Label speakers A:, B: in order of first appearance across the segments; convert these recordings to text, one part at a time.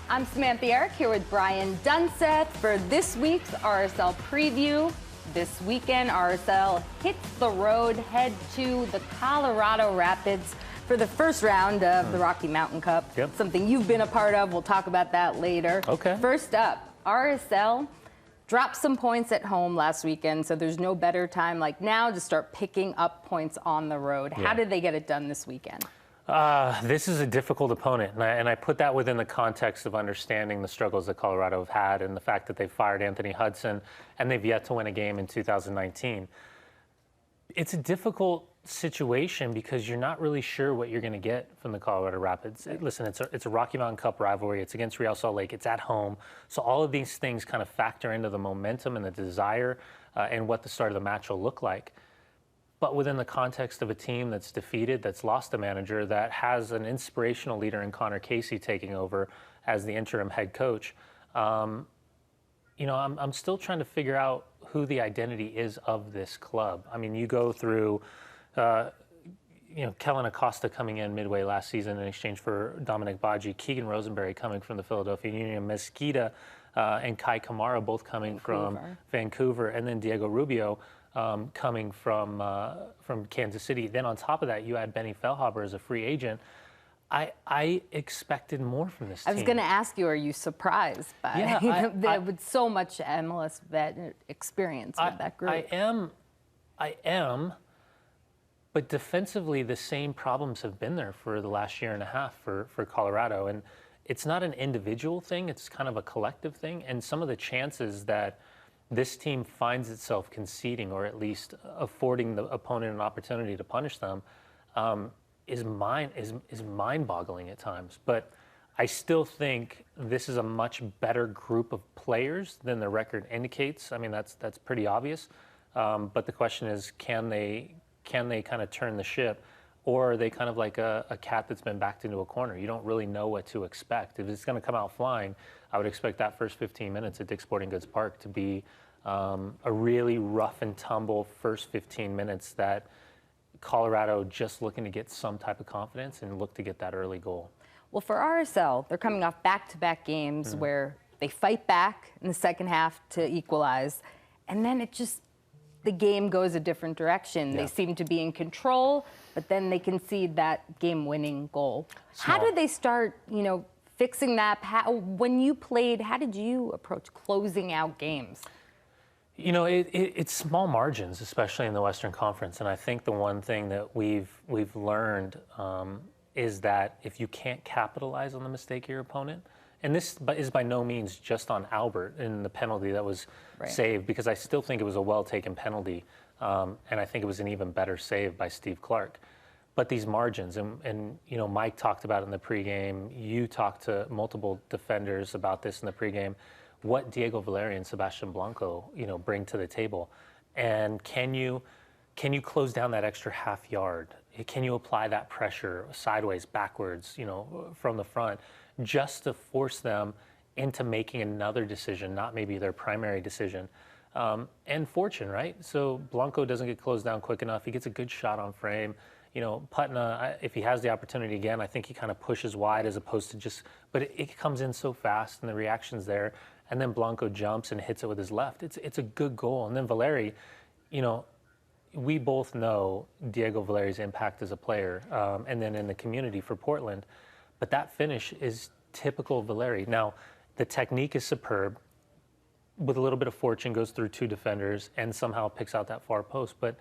A: I'm Samantha Yarock here with Brian Dunseth for this week's RSL preview. This weekend, RSL hits the road, head to the Colorado Rapids for the first round of the Rocky Mountain Cup.
B: Yep.
A: Something you've been a part of. We'll talk about that later.
B: Okay.
A: First up, RSL dropped some points at home last weekend, so there's no better time like now to start picking up points on the road.
B: Yeah.
A: How did they get it done this weekend?
B: This is a difficult opponent, and I put that within the context of understanding the struggles that Colorado have had and the fact that they fired Anthony Hudson and they've yet to win a game in 2019. It's a difficult situation because you're not really sure what you're going to get from the Colorado Rapids. Listen, it's a Rocky Mountain Cup rivalry. It's against Real Salt Lake. It's at home. So all of these things kind of factor into the momentum and the desire and what the start of the match will look like. But within the context of a team that's defeated, that's lost a manager, that has an inspirational leader in Conor Casey taking over as the interim head coach, I'm still trying to figure out who the identity is of this club. I mean, you go through, Kellen Acosta coming in midway last season in exchange for Dominic Badji, Keegan Rosenberry coming from the Philadelphia Union, Mesquita and Kai Kamara both coming from Vancouver, and then Diego Rubio coming from Kansas City. Then on top of that, you had Benny Feilhaber as a free agent. I expected more from this team.
A: I was going to ask you, are you surprised by with so much MLS vet experience with that group?
B: I am, but defensively, the same problems have been there for the last year and a half for Colorado. And it's not an individual thing, it's kind of a collective thing. And some of the chances that this team finds itself conceding, or at least affording the opponent an opportunity to punish them, is mind-boggling at times. But I still think this is a much better group of players than the record indicates. I mean, that's pretty obvious. But the question is, can they kind of turn the ship, or are they kind of like a cat that's been backed into a corner? You don't really know what to expect. If it's going to come out flying, I would expect that first 15 minutes at Dick's Sporting Goods Park to be a really rough and tumble first 15 minutes that Colorado just looking to get some type of confidence and look to get that early goal.
A: Well, for RSL, they're coming off back-to-back games where they fight back in the second half to equalize, and then the game goes a different direction. Yeah. They seem to be in control, but then they concede that game-winning goal. How did they start, fixing that? When you played, how did you approach closing out games?
B: It's small margins, especially in the Western Conference. And I think the one thing that we've learned is that if you can't capitalize on the mistake of your opponent, and this is by no means just on Albert in the penalty that was saved, because I still think it was a well-taken penalty, and I think it was an even better save by Steve Clark. But these margins, and Mike talked about it in the pregame, you talked to multiple defenders about this in the pregame, what Diego Valeri and Sebastian Blanco, bring to the table. And can you close down that extra half yard? Can you apply that pressure sideways, backwards, from the front, just to force them into making another decision, not maybe their primary decision? And fortune, right? So Blanco doesn't get closed down quick enough. He gets a good shot on frame. Putna, if he has the opportunity again, I think he kind of pushes wide as opposed to but it comes in so fast and the reaction's there. And then Blanco jumps and hits it with his left. It's a good goal. And then Valeri, we both know Diego Valeri's impact as a player, and then in the community for Portland. But that finish is typical Valeri. Now, the technique is superb. With a little bit of fortune, goes through two defenders and somehow picks out that far post. But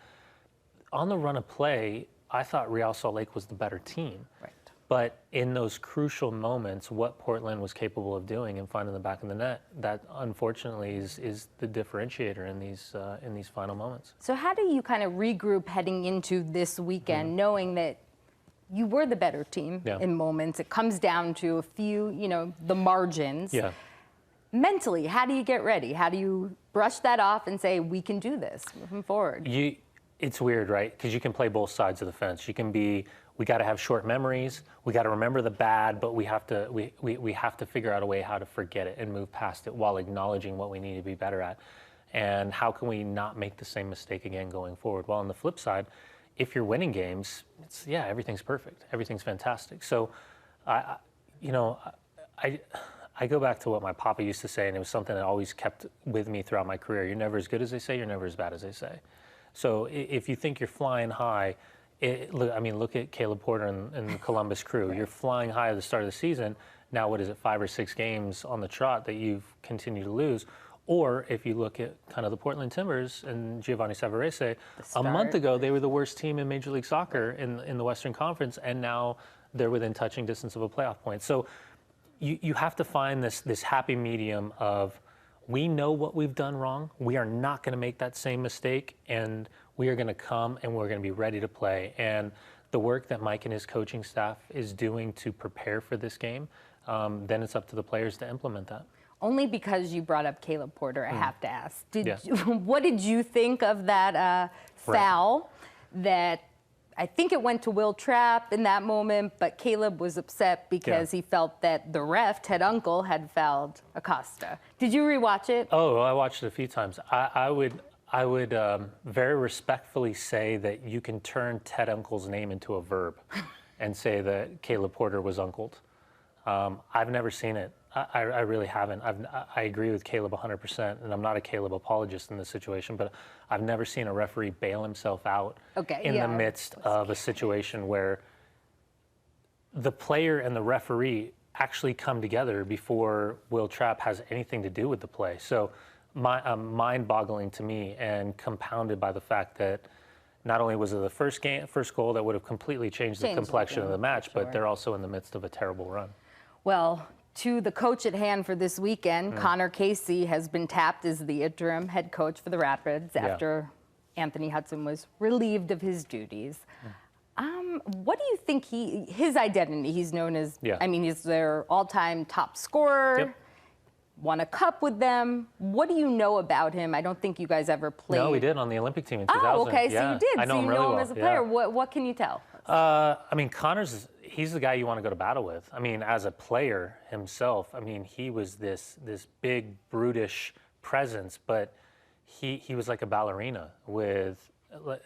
B: on the run of play, I thought Real Salt Lake was the better team. Right. But in those crucial moments, what Portland was capable of doing and finding the back of the net, that unfortunately is the differentiator in these final moments.
A: So how do you kind of regroup heading into this weekend, knowing that you were the better team in moments? It comes down to a few, the margins. Yeah. Mentally, how do you get ready? How do you brush that off and say, we can do this moving forward?
B: It's weird, right? Because you can play both sides of the fence. You can be, we got to have short memories. We got to remember the bad, but we have to figure out a way how to forget it and move past it while acknowledging what we need to be better at. And how can we not make the same mistake again going forward? Well, on the flip side, if you're winning games, everything's perfect. Everything's fantastic. So, I go back to what my papa used to say, and it was something that always kept with me throughout my career. You're never as good as they say, you're never as bad as they say. So if you think you're flying high, look at Caleb Porter and the Columbus Crew. Right. You're flying high at the start of the season. Now, what is it, 5 or 6 games on the trot that you've continued to lose? Or if you look at kind of the Portland Timbers and Giovanni Savarese, a month ago they were the worst team in Major League Soccer in the Western Conference, and now they're within touching distance of a playoff point. So you have to find this happy medium of, we know what we've done wrong, we are not going to make that same mistake, and we are going to come and we're going to be ready to play. And the work that Mike and his coaching staff is doing to prepare for this game, then it's up to the players to implement that.
A: Only because you brought up Caleb Porter, I have to ask. What did you think of that foul that I think it went to Will Trapp in that moment, but Caleb was upset because he felt that the ref, Ted Uncle, had fouled Acosta. Did you rewatch it?
B: Oh, I watched it a few times. I would very respectfully say that you can turn Ted Uncle's name into a verb and say that Caleb Porter was uncled. I've never seen it. I really haven't. I agree with Caleb 100%, and I'm not a Caleb apologist in this situation, but I've never seen a referee bail himself out in the midst of a situation where the player and the referee actually come together before Will Trapp has anything to do with the play. So mind-boggling to me, and compounded by the fact that not only was it the first goal that would have completely changed the complexion of the match, but they're also in the midst of a terrible run.
A: Well, to the coach at hand for this weekend, Conor Casey has been tapped as the interim head coach for the Rapids after Anthony Hudson was relieved of his duties. What do you think his identity? He's known as, I mean, he's their all-time top scorer, won a cup with them. What do you know about him? I don't think you guys ever played.
B: No, we did on the Olympic team in 2000.
A: Oh, okay, so you did.
B: I know him really well.
A: As a player. What can you tell?
B: I mean, he's the guy you want to go to battle with. I mean, as a player himself, I mean, he was this big, brutish presence, but he was like a ballerina with,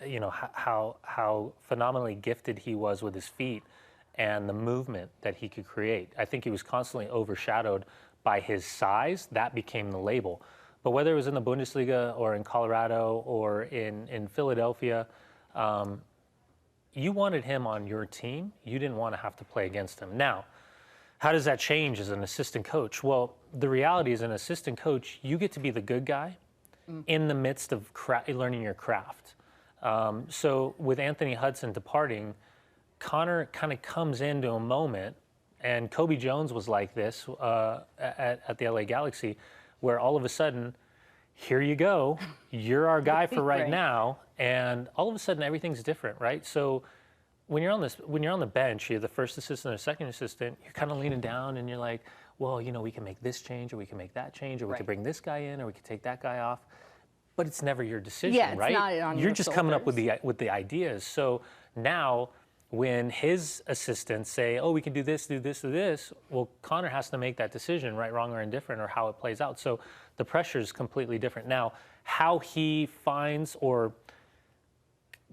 B: you know, how phenomenally gifted he was with his feet and the movement that he could create. I think he was constantly overshadowed by his size. That became the label. But whether it was in the Bundesliga or in Colorado or in Philadelphia, you wanted him on your team. You didn't want to have to play against him. Now, how does that change as an assistant coach? Well, the reality is, an assistant coach, you get to be the good guy in the midst of learning your craft. So with Anthony Hudson departing, Conor kind of comes into a moment, and Kobe Jones was like this at the LA Galaxy, where all of a sudden, here you go, you're our guy for right now, and all of a sudden everything's different, right? So when you're on the bench, you're the first assistant or second assistant, you're kind of leaning down and you're like, well, you know, we can make this change, or we can make that change, or we can bring this guy in, or we can take that guy off. But it's never your decision, right?
A: Not on
B: you're just coming up with the ideas. So now, when his assistants say, oh, we can do this, do this, do this, well, Conor has to make that decision, right, wrong, or indifferent, or how it plays out. So the pressure is completely different. Now, how he finds or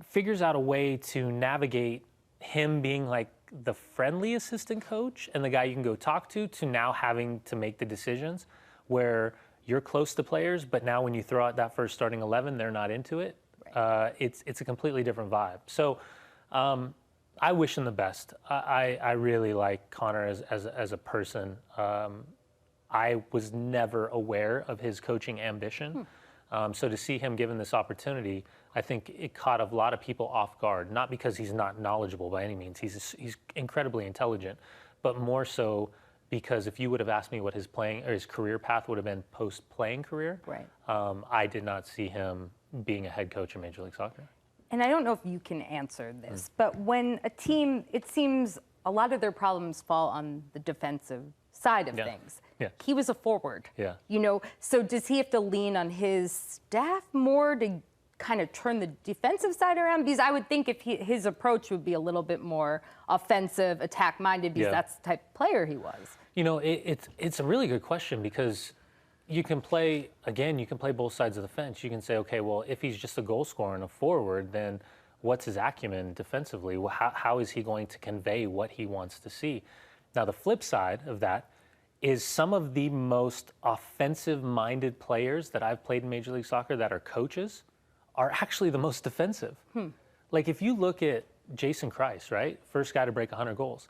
B: figures out a way to navigate him being like the friendly assistant coach and the guy you can go talk to now having to make the decisions where you're close to players, but now when you throw out that first starting 11, they're not into it. It's a completely different vibe. So I wish him the best. I really like Conor as a person. I was never aware of his coaching ambition. So to see him given this opportunity, I think it caught a lot of people off guard, not because he's not knowledgeable by any means. He's incredibly intelligent, but more so because if you would have asked me what his playing or his career path would have been post-playing career, I did not see him being a head coach in Major League Soccer.
A: And I don't know if you can answer this, but when a team, it seems a lot of their problems fall on the defensive side of things. He was a forward. You know, so does he have to lean on his staff more to kind of turn the defensive side around? Because I would think if his approach would be a little bit more offensive, attack-minded, because that's the type of player he was.
B: You know, it's a really good question, because you can play both sides of the fence. You can say, okay, well, if he's just a goal scorer and a forward, then what's his acumen defensively? How is he going to convey what he wants to see? Now, the flip side of that is some of the most offensive-minded players that I've played in Major League Soccer that are coaches are actually the most defensive. Like if you look at Jason Kreis, right? First guy to break 100 goals.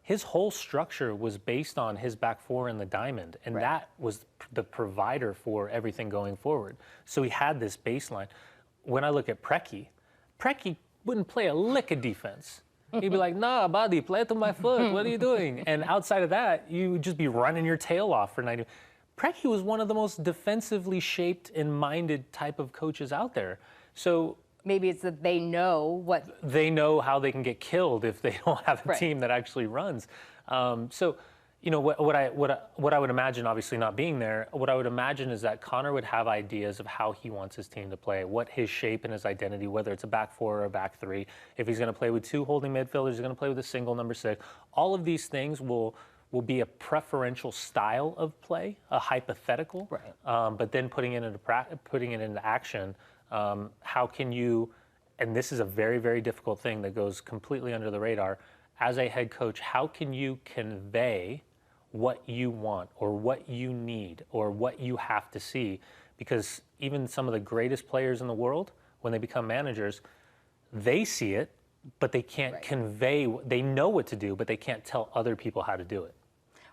B: His whole structure was based on his back four in the diamond, and that was the provider for everything going forward. So he had this baseline. When I look at Preki wouldn't play a lick of defense. He'd be like, nah, buddy, play it to my foot. What are you doing? And outside of that, you would just be running your tail off for 90. Preki was one of the most defensively shaped and minded type of coaches out there. So
A: maybe it's that they know
B: how they can get killed if they don't have a team that actually runs. So, you know, what I would imagine, obviously not being there, what I would imagine is that Conor would have ideas of how he wants his team to play, what his shape and his identity, whether it's a back four or a back three. If he's going to play with two holding midfielders, he's going to play with a single number 6. All of these things will be a preferential style of play, a hypothetical. But then putting it into action. How can you, and this is a very, very difficult thing that goes completely under the radar, as a head coach, how can you convey what you want or what you need or what you have to see? Because even some of the greatest players in the world, when they become managers, they see it, but they can't convey, they know what to do, but they can't tell other people how to do it.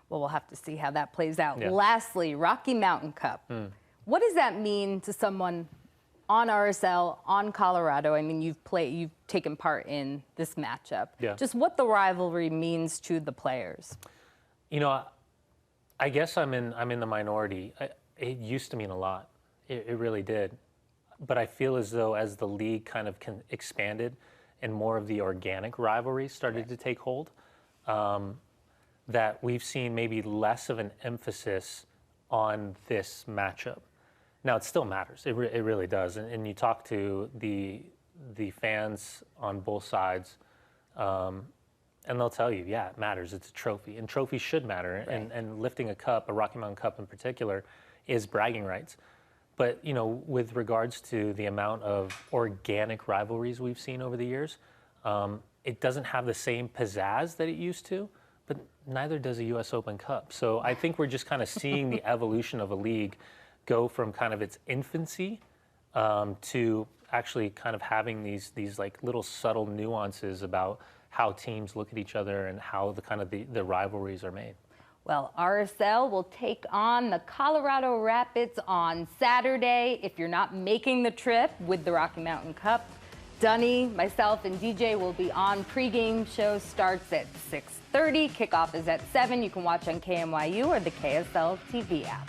A: Well, we'll have to see how that plays out. Lastly, Rocky Mountain Cup. What does that mean to someone on RSL, on Colorado? I mean, you've taken part in this matchup. Just what the rivalry means to the players.
B: You know, I guess I'm in the minority. It used to mean a lot. It really did. But I feel as though as the league kind of expanded and more of the organic rivalries started to take hold, that we've seen maybe less of an emphasis on this matchup. Now, it still matters. It really does. And you talk to the fans on both sides, and they'll tell you, yeah, it matters. It's a trophy, and trophies should matter. And lifting a cup, a Rocky Mountain Cup in particular, is bragging rights. But, you know, with regards to the amount of organic rivalries we've seen over the years, it doesn't have the same pizzazz that it used to, but neither does a U.S. Open Cup. So I think we're just kind of seeing the evolution of a league go from kind of its infancy to actually kind of having these like little subtle nuances about how teams look at each other and how the rivalries are made.
A: Well, RSL will take on the Colorado Rapids on Saturday. If you're not making the trip with the Rocky Mountain Cup, Dunny, myself, and DJ will be on. Pregame show starts at 6:30. Kickoff is at 7. You can watch on KMYU or the KSL TV app.